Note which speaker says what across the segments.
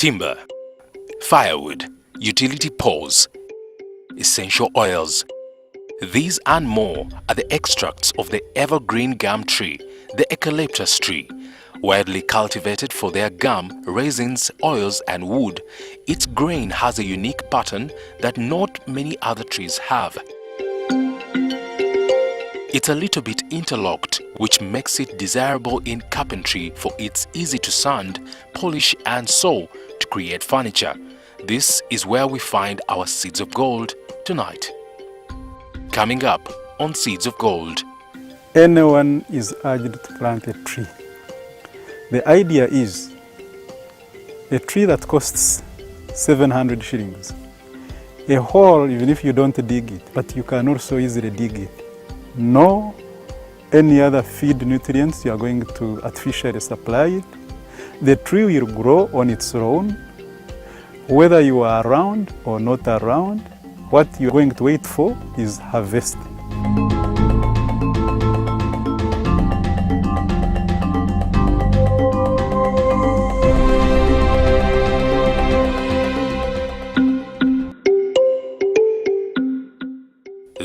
Speaker 1: Timber, firewood, utility poles, essential oils. These and more are the extracts of the evergreen gum tree, the eucalyptus tree. Widely cultivated for their gum, resins, oils and wood, its grain has a unique pattern that not many other trees have. It's a little bit interlocked, which makes it desirable in carpentry for its easy to sand, polish and saw to create furniture. This is where we find our Seeds of Gold tonight. Coming up on Seeds of Gold.
Speaker 2: Anyone is urged to plant a tree. The idea is a tree that costs 700 shillings. A hole, even if you don't dig it, but you can also easily dig it. No any other feed nutrients you are going to artificially supply it. The tree will grow on its own, whether you are around or not around. What you are going to wait for is harvest.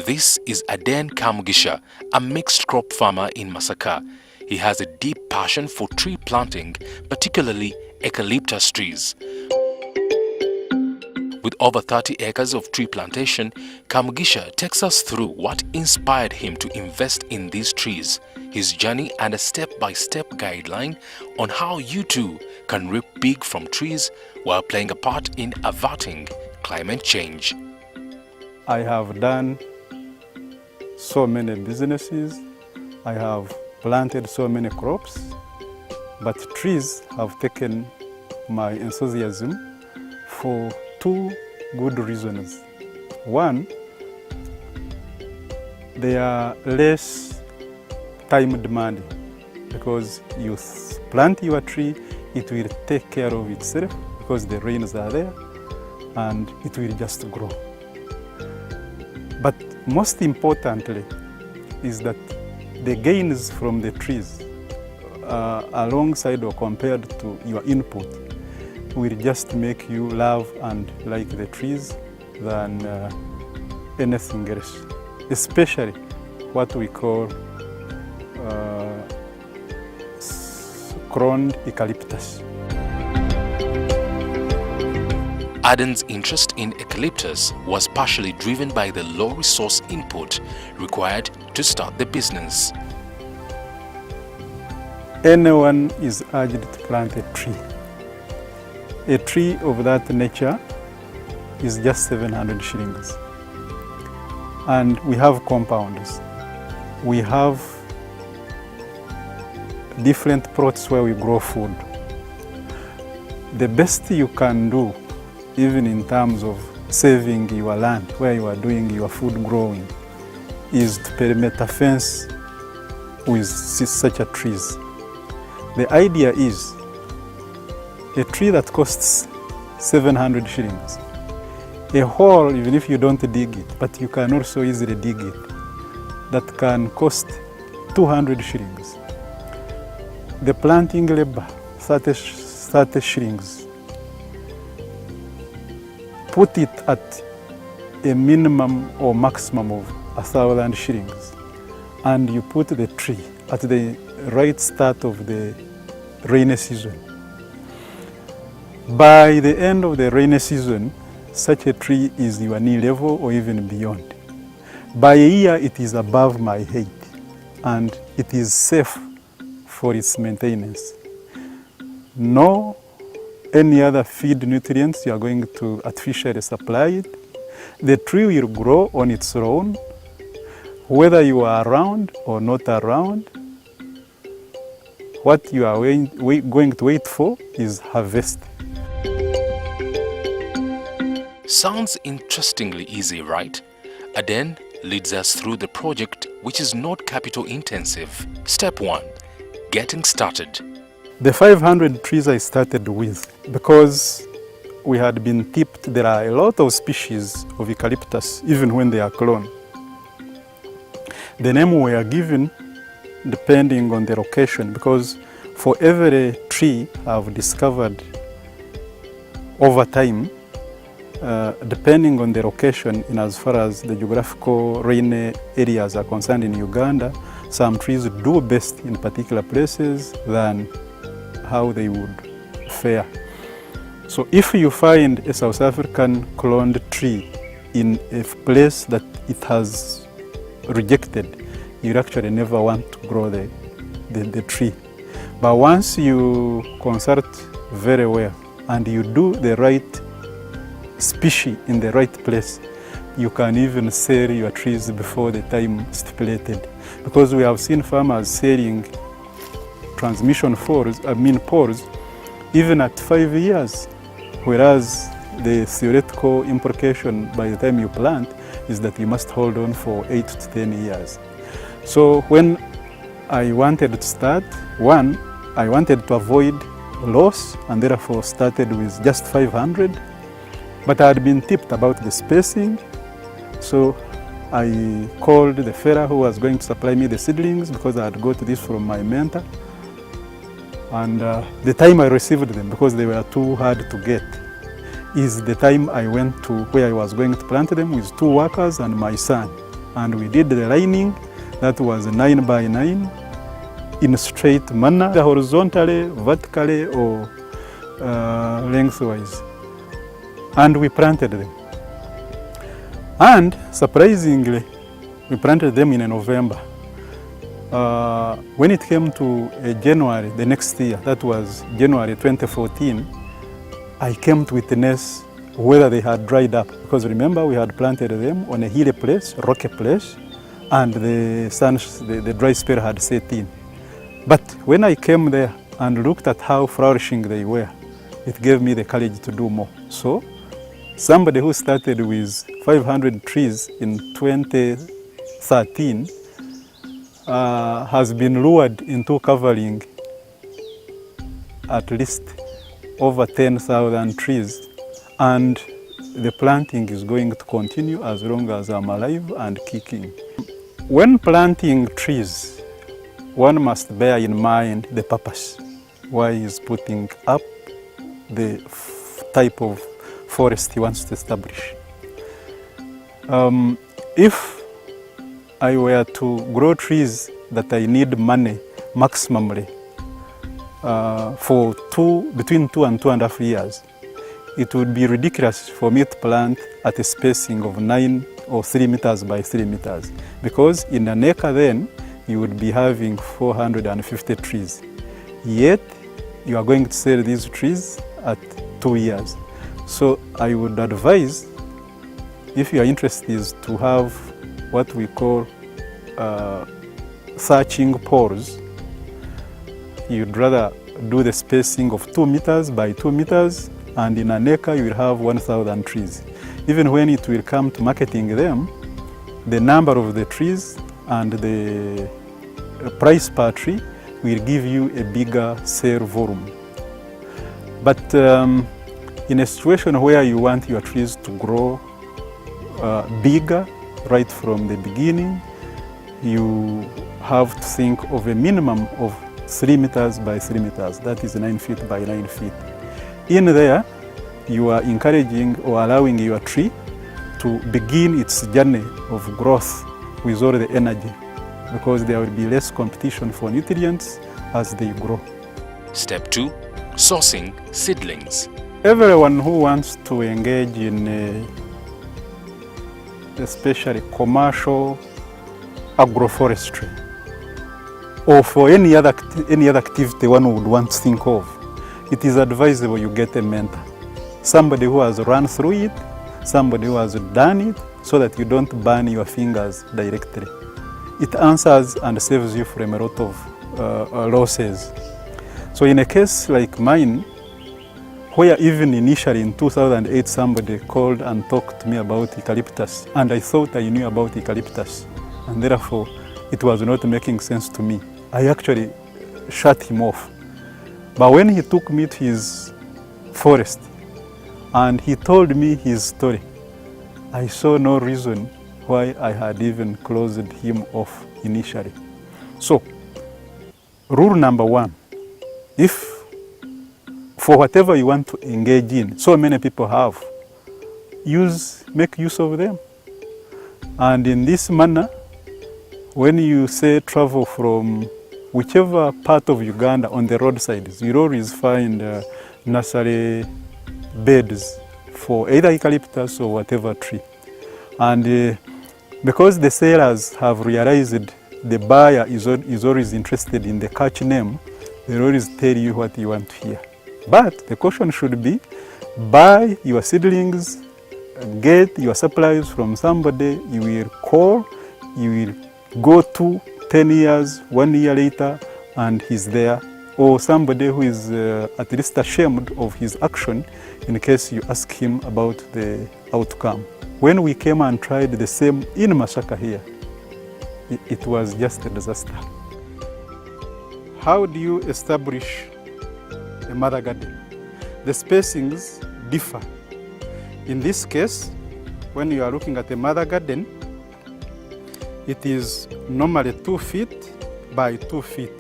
Speaker 1: This is Aden Kamugisha, a mixed crop farmer in Masaka. He has a deep passion for tree planting, particularly eucalyptus trees. With over 30 acres of tree plantation, Kamugisha takes us through what inspired him to invest in these trees, his journey and a step-by-step guideline on how you too can reap big from trees while playing a part in averting climate change.
Speaker 2: I have done so many businesses, I have planted so many crops, but trees have taken my enthusiasm for two good reasons. One, they are less time demanding because you plant your tree, it will take care of itself because the rains are there and it will just grow. But most importantly is that the gains from the trees alongside or compared to your input will just make you love and like the trees than anything else, especially what we call crowned eucalyptus.
Speaker 1: Aden's interest in eucalyptus was partially driven by the low resource input required to start the business.
Speaker 2: Anyone is urged to plant a tree. A tree of that nature is just 700 shillings. And we have compounds. We have different plots where we grow food. The best you can do, even in terms of saving your land where you are doing your food growing, is to perimeter fence with such a trees. The idea is a tree that costs 700 shillings. A hole, even if you don't dig it, but you can also easily dig it, that can cost 200 shillings. The planting labor, 30 shillings. Put it at a minimum or maximum of 1,000 shillings, and you put the tree at the right start of the rainy season. By the end of the rainy season, such a tree is your knee level or even beyond. By a year, it is above my head, and it is safe for its maintenance. No any other feed nutrients you are going to artificially supply it. The tree will grow on its own, whether you are around or not around. What you are going to wait for is harvest.
Speaker 1: Sounds interestingly easy, right? Aden leads us through the project, which is not capital intensive. Step 1. Getting started.
Speaker 2: The 500 trees I started with, because we had been tipped there are a lot of species of eucalyptus, even when they are cloned. The name we are given depending on the location, because for every tree I've discovered over time, depending on the location in as far as the geographical rain areas are concerned in Uganda, some trees do best in particular places than how they would fare. So if you find a South African cloned tree in a place that it has rejected, you actually never want to grow the tree. But once you consult very well and you do the right species in the right place, you can even sell your trees before the time stipulated. Because we have seen farmers selling transmission poles, even at 5 years, whereas the theoretical implication by the time you plant is that you must hold on for 8 to 10 years. So when I wanted to start, one, I wanted to avoid loss and therefore started with just 500. But I had been tipped about the spacing, so I called the fellow who was going to supply me the seedlings because I had got this from my mentor. And the time I received them, because they were too hard to get, is the time I went to where I was going to plant them with 2 workers and my son. And we did the lining, that was 9 by 9, in a straight manner, horizontally, vertically, or lengthwise. And we planted them. And surprisingly, we planted them in November. When it came to January the next year, that was January 2014, I came to witness whether they had dried up. Because remember, we had planted them on a hilly place, rocky place, and the dry spell had set in. But when I came there and looked at how flourishing they were, it gave me the courage to do more. So somebody who started with 500 trees in 2013 has been lured into covering at least over 10,000 trees, and the planting is going to continue as long as I'm alive and kicking. When planting trees, one must bear in mind the purpose, why he's putting up the type of forest he wants to establish. If I were to grow trees that I need money maximally for between 2 and 2.5 years, it would be ridiculous for me to plant at a spacing of 9 or 3 meters by 3 meters, because in an acre then you would be having 450 trees. Yet you are going to sell these trees at 2 years. So I would advise, if you are interested, is to have what we call thatching poles. You'd rather do the spacing of 2 meters by 2 meters, and in an acre you will have 1,000 trees. Even when it will come to marketing them, the number of the trees and the price per tree will give you a bigger sale volume. But in a situation where you want your trees to grow bigger right from the beginning, you have to think of a minimum of 3 meters by 3 meters. That is 9 feet by 9 feet. In there, you are encouraging or allowing your tree to begin its journey of growth with all the energy, because there will be less competition for nutrients as they grow.
Speaker 1: Step 2. Sourcing seedlings.
Speaker 2: Everyone who wants to engage in especially commercial agroforestry, or for any other activity one would want to think of, it is advisable you get a mentor. Somebody who has run through it, somebody who has done it, so that you don't burn your fingers directly. It answers and saves you from a lot of losses. So in a case like mine, where even initially in 2008 somebody called and talked to me about eucalyptus, and I thought I knew about eucalyptus, and therefore it was not making sense to me, I actually shut him off. But when he took me to his forest and he told me his story, I saw no reason why I had even closed him off initially. So, rule number 1, if for whatever you want to engage in. So many people have. Make use of them. And in this manner, when you say travel from whichever part of Uganda on the roadsides, you'll always find nursery beds for either eucalyptus or whatever tree. And because the sellers have realized the buyer is always interested in the catch name, they always tell you what you want to hear. But the caution should be, buy your seedlings, get your supplies from somebody you will call, you will go to 10 years, 1 year later, and he's there. Or somebody who is at least ashamed of his action in case you ask him about the outcome. When we came and tried the same in Masaka here, it was just a disaster. How do you establish a mother garden? The spacings differ. In this case, when you are looking at a mother garden, it is normally 2 feet by 2 feet.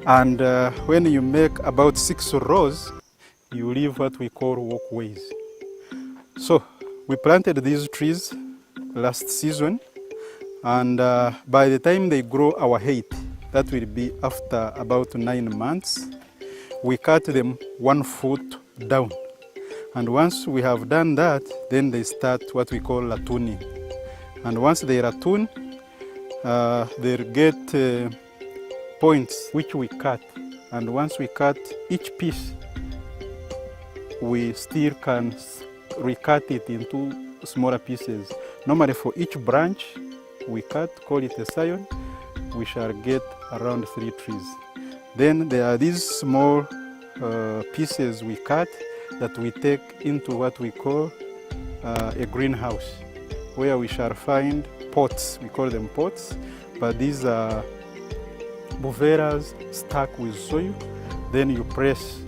Speaker 2: And when you make about 6 rows, you leave what we call walkways. So we planted these trees last season, and by the time they grow our height, that will be after about 9 months, we cut them 1 foot down. And once we have done that, then they start what we call latooning. And once they latoon, they'll get points which we cut. And once we cut each piece, we still can recut it into smaller pieces. Normally for each branch we cut, call it a scion, we shall get around 3 trees. Then there are these small pieces we cut that we take into what we call a greenhouse, where we shall find pots. We call them pots, but these are boveras stuck with soil. Then you press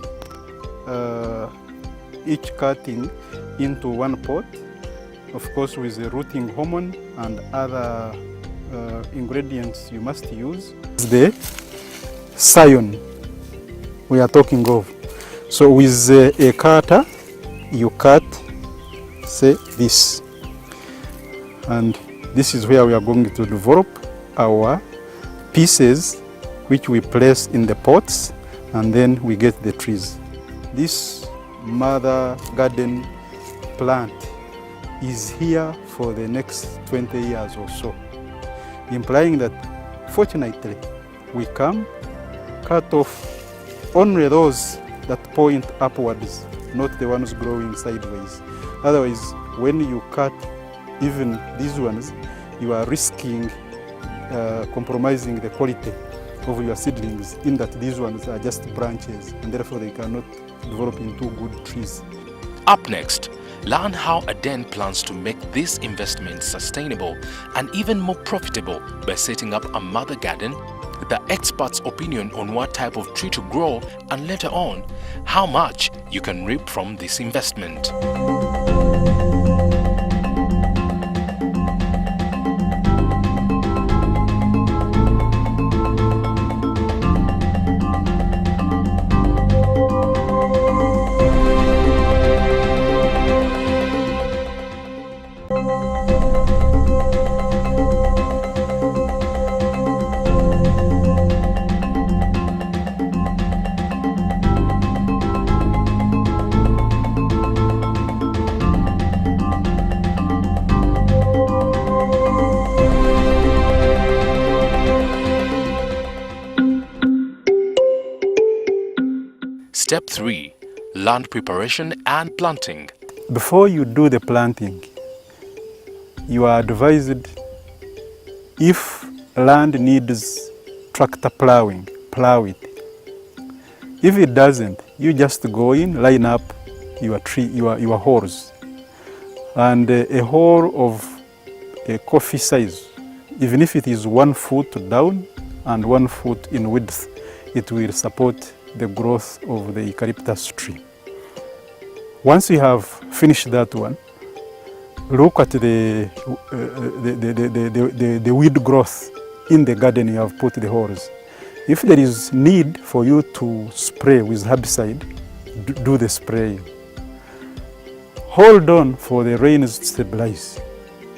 Speaker 2: each cutting into one pot, of course with the rooting hormone and other ingredients you must use. The scion we are talking of. So with a cutter, you cut, say, this. And this is where we are going to develop our pieces, which we place in the pots, and then we get the trees. This mother garden plant is here for the next 20 years or so, implying that fortunately we come, cut off only those that point upwards, not the ones growing sideways. Otherwise, when you cut even these ones, you are risking compromising the quality of your seedlings, in that these ones are just branches and therefore they cannot develop into good trees.
Speaker 1: Up next, learn how Aden plans to make this investment sustainable and even more profitable by setting up a mother garden, the expert's opinion on what type of tree to grow, and later on, how much you can reap from this investment. Step 3. Land preparation and planting.
Speaker 2: Before you do the planting, you are advised, if land needs tractor plowing, plow it. If it doesn't, you just go in, line up your tree, your holes. And a hole of a coffee size, even if it is 1 foot down and 1 foot in width, it will support the growth of the eucalyptus tree. Once you have finished that one, look at the weed growth in the garden you have put the holes. If there is need for you to spray with herbicide, do the spraying. Hold on for the rains to stabilize,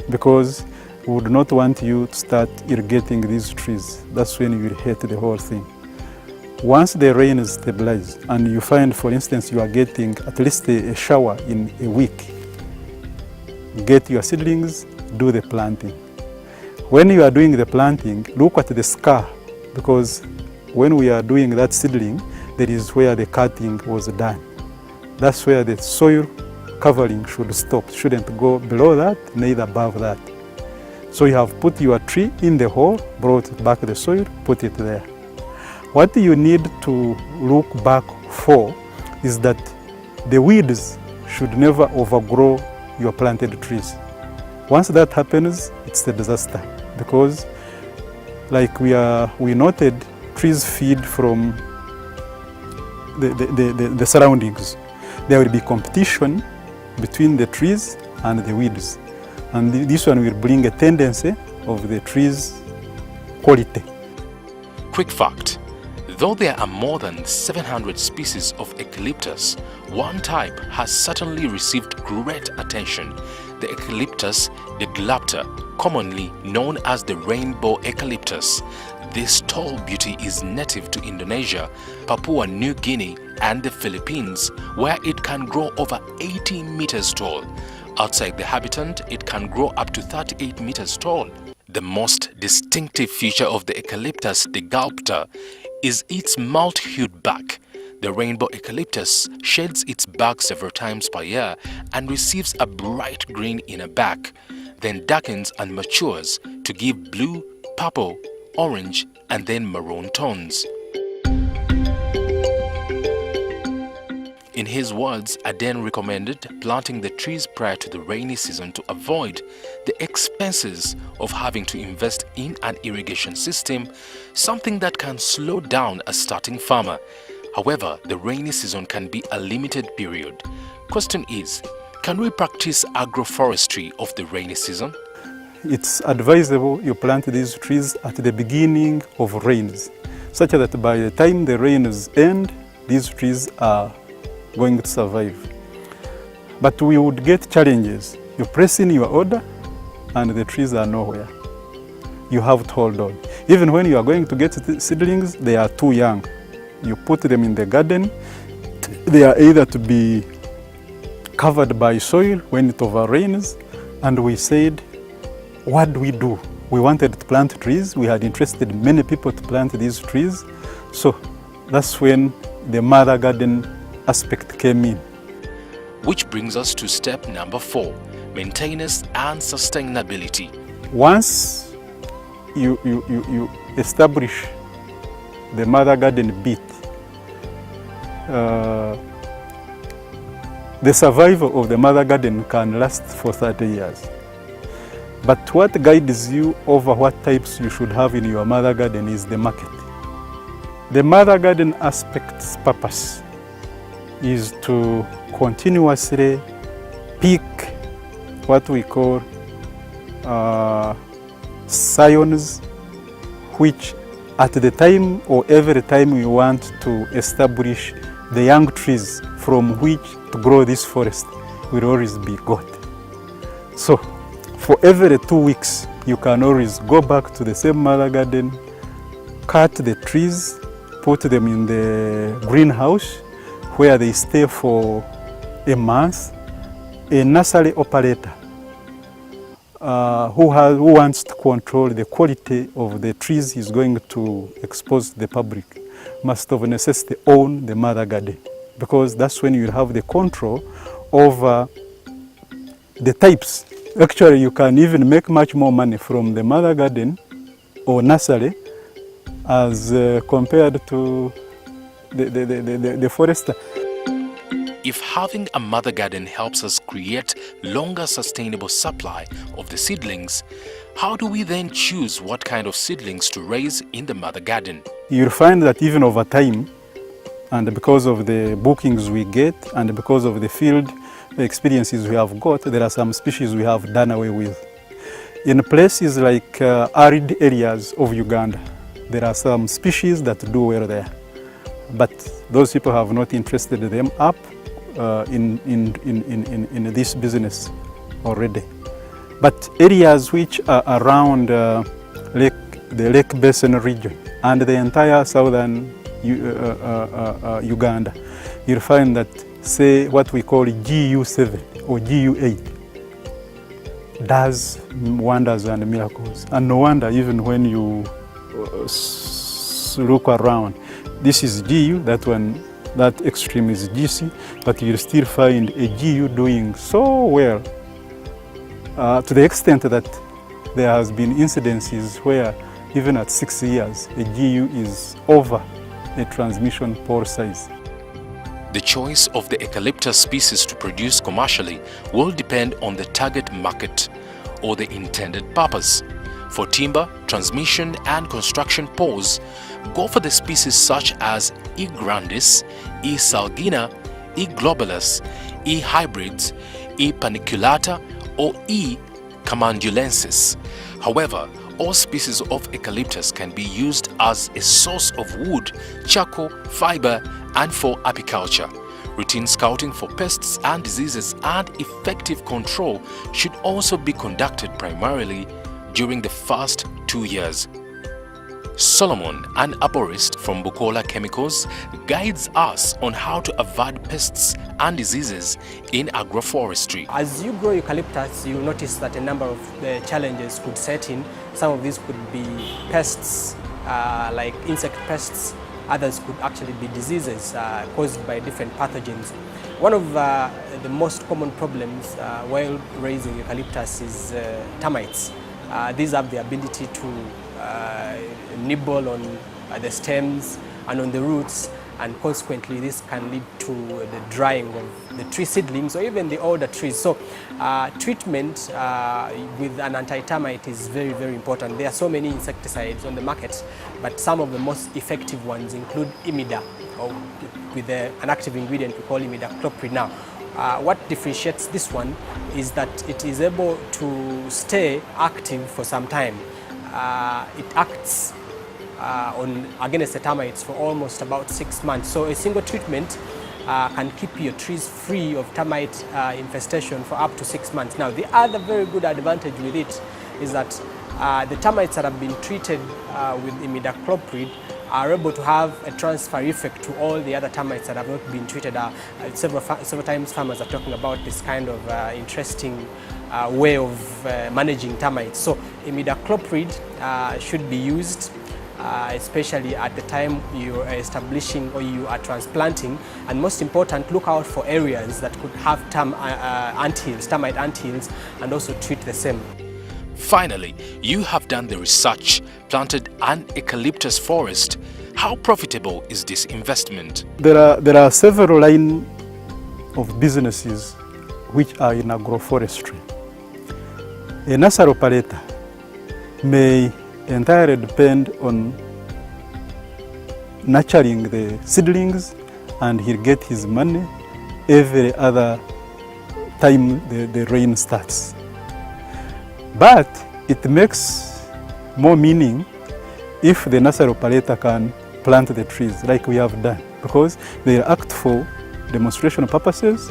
Speaker 2: because we would not want you to start irrigating these trees. That's when you will hate the whole thing. Once the rain is stabilized and you find, for instance, you are getting at least a shower in a week, get your seedlings, do the planting. When you are doing the planting, look at the scar, because when we are doing that seedling, that is where the cutting was done. That's where the soil covering should stop, shouldn't go below that, neither above that. So you have put your tree in the hole, brought back the soil, put it there. What you need to look back for is that the weeds should never overgrow your planted trees. Once that happens, it's a disaster, because like we noted, trees feed from the surroundings. There will be competition between the trees and the weeds, and this one will bring a tendency of the trees' quality.
Speaker 1: Quick fact: though there are more than 700 species of eucalyptus, one type has certainly received great attention: the Eucalyptus diglapta, commonly known as the rainbow eucalyptus. This tall beauty is native to Indonesia, Papua New Guinea and the Philippines, where it can grow over 80 meters tall. Outside the habitat, it can grow up to 38 meters tall. The most distinctive feature of the Eucalyptus diglapta is its malt-hued bark. The rainbow eucalyptus sheds its bark several times per year and receives a bright green inner bark, then darkens and matures to give blue, purple, orange and then maroon tones. In his words, Aden recommended planting the trees prior to the rainy season to avoid the expenses of having to invest in an irrigation system, something that can slow down a starting farmer. However, the rainy season can be a limited period. Question is, can we practice agroforestry of the rainy season?
Speaker 2: It's advisable you plant these trees at the beginning of rains, such that by the time the rains end, these trees are going to survive. But we would get challenges. You press in your order and the trees are nowhere. You have to hold on. Even when you are going to get seedlings, they are too young. You put them in the garden, they are either to be covered by soil when it overrains. And we said, what do we do? We wanted to plant trees. We had interested many people to plant these trees. So that's when the mother garden aspect came in.
Speaker 1: Which brings us to step number 4, maintenance and sustainability.
Speaker 2: Once you establish the mother garden bit, the survival of the mother garden can last for 30 years. But what guides you over what types you should have in your mother garden is the market. The mother garden aspect's purpose is to continuously pick what we call scions, which at the time or every time we want to establish the young trees from which to grow this forest will always be got. So for every 2 weeks, you can always go back to the same mother garden, cut the trees, put them in the greenhouse where they stay for a month. A nursery operator who wants to control the quality of the trees he's going to expose to the public must of necessity own the mother garden, because that's when you have the control over the types. Actually, you can even make much more money from the mother garden or nursery as compared to the forester.
Speaker 1: If having a mother garden helps us create longer sustainable supply of the seedlings, how do we then choose what kind of seedlings to raise in the mother garden?
Speaker 2: You'll find that even over time, and because of the bookings we get and because of the field experiences we have got, there are some species we have done away with. In places like arid areas of Uganda, there are some species that do well there. but those people have not interested them up in this business already. But areas which are around the Lake Basin region and the entire southern Uganda, you'll find that, say, what we call GU7 or GU8 does wonders and miracles. And no wonder, even when you look around, this is GU, that extreme is GC, but you'll still find a GU doing so well, to the extent that there has been incidences where even at 6 years, a GU is over a transmission pole size.
Speaker 1: The choice of the eucalyptus species to produce commercially will depend on the target market or the intended purpose. For timber, transmission and construction poles, go for the species such as E. grandis, E. salgina, E. globalus, E. hybrids, E. paniculata or E. camandulensis. However, all species of eucalyptus can be used as a source of wood, charcoal, fiber, and for apiculture. Routine scouting for pests and diseases and effective control should also be conducted primarily during the first 2 years. Solomon, an arborist from Bukola Chemicals, guides us on how to avoid pests and diseases in agroforestry.
Speaker 3: As you grow eucalyptus, you'll notice that a number of the challenges could set in. Some of these could be pests, like insect pests. Others could actually be diseases caused by different pathogens. One of the most common problems while raising eucalyptus is termites. These have the ability to nibble on the stems and on the roots, and consequently this can lead to the drying of the tree seedlings or even the older trees. So treatment with an anti-termite is very, very important. There are so many insecticides on the market, but some of the most effective ones include imida, or with an active ingredient we call imidacloprid. Now, what differentiates this one is that it is able to stay active for some time. It acts against the termites for almost about 6 months. So a single treatment can keep your trees free of termite infestation for up to 6 months. Now, the other very good advantage with it is that the termites that have been treated with imidacloprid are able to have a transfer effect to all the other termites that have not been treated. Several times farmers are talking about this kind of interesting way of managing termites. So imidacloprid should be used especially at the time you are establishing or you are transplanting, and most important, look out for areas that could have termite anthills, and also treat the same.
Speaker 1: Finally, you have done the research, planted an eucalyptus forest. How profitable is this investment?
Speaker 2: There are several lines of businesses which are in agroforestry. A nursery operator may entirely depend on nurturing the seedlings, and he'll get his money every other time the rain starts. But it makes more meaning if the nursery operator can plant the trees like we have done, because they act for demonstration purposes.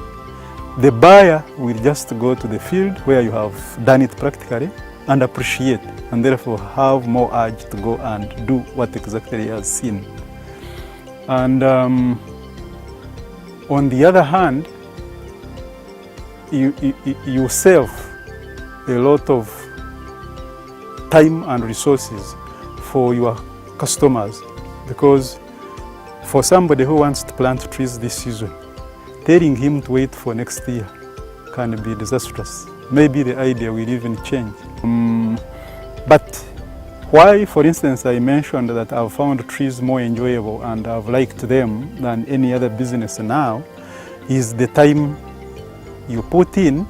Speaker 2: The buyer will just go to the field where you have done it practically and appreciate, and therefore have more urge to go and do what exactly he has seen. And on the other hand, you save a lot of time and resources for your customers, because for somebody who wants to plant trees this season, telling him to wait for next year can be disastrous. Maybe the idea will even change. But why, for instance, I mentioned that I've found trees more enjoyable and I've liked them than any other business now, is the time you put in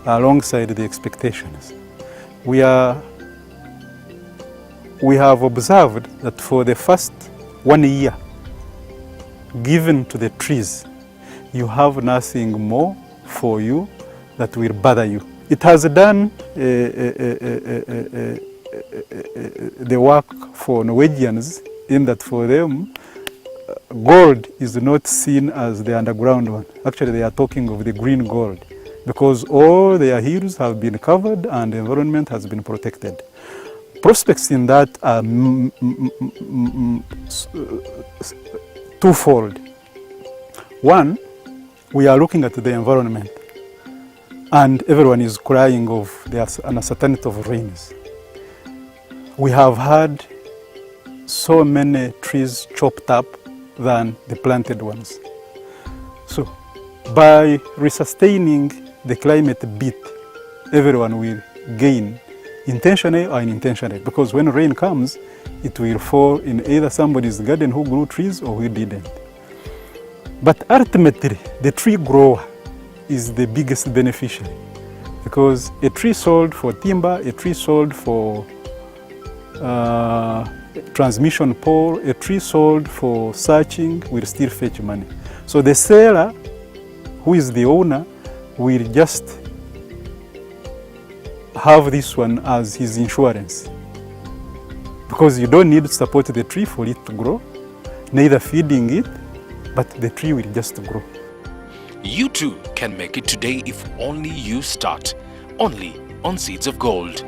Speaker 2: alongside the expectations. We have observed that for the first 1 year given to the trees, you have nothing more for you that will bother you. It has done the work for Norwegians, in that for them, gold is not seen as the underground one. Actually, they are talking of the green gold because all their hills have been covered and the environment has been protected. Prospects in that are twofold. One, we are looking at the environment and everyone is crying of the uncertainty of rains. We have had so many trees chopped up than the planted ones. So by resustaining the climate bit, everyone will gain intentionally or unintentionally, because when rain comes, it will fall in either somebody's garden who grew trees or who didn't. But ultimately, the tree grower is the biggest beneficiary, because a tree sold for timber, a tree sold for transmission pole, a tree sold for searching will still fetch money. So the seller, who is the owner, will just have this one as his insurance, because you don't need to support the tree for it to grow, neither feeding it, but the tree will just grow.
Speaker 1: You too can make it today if only you start. Only on Seeds of Gold.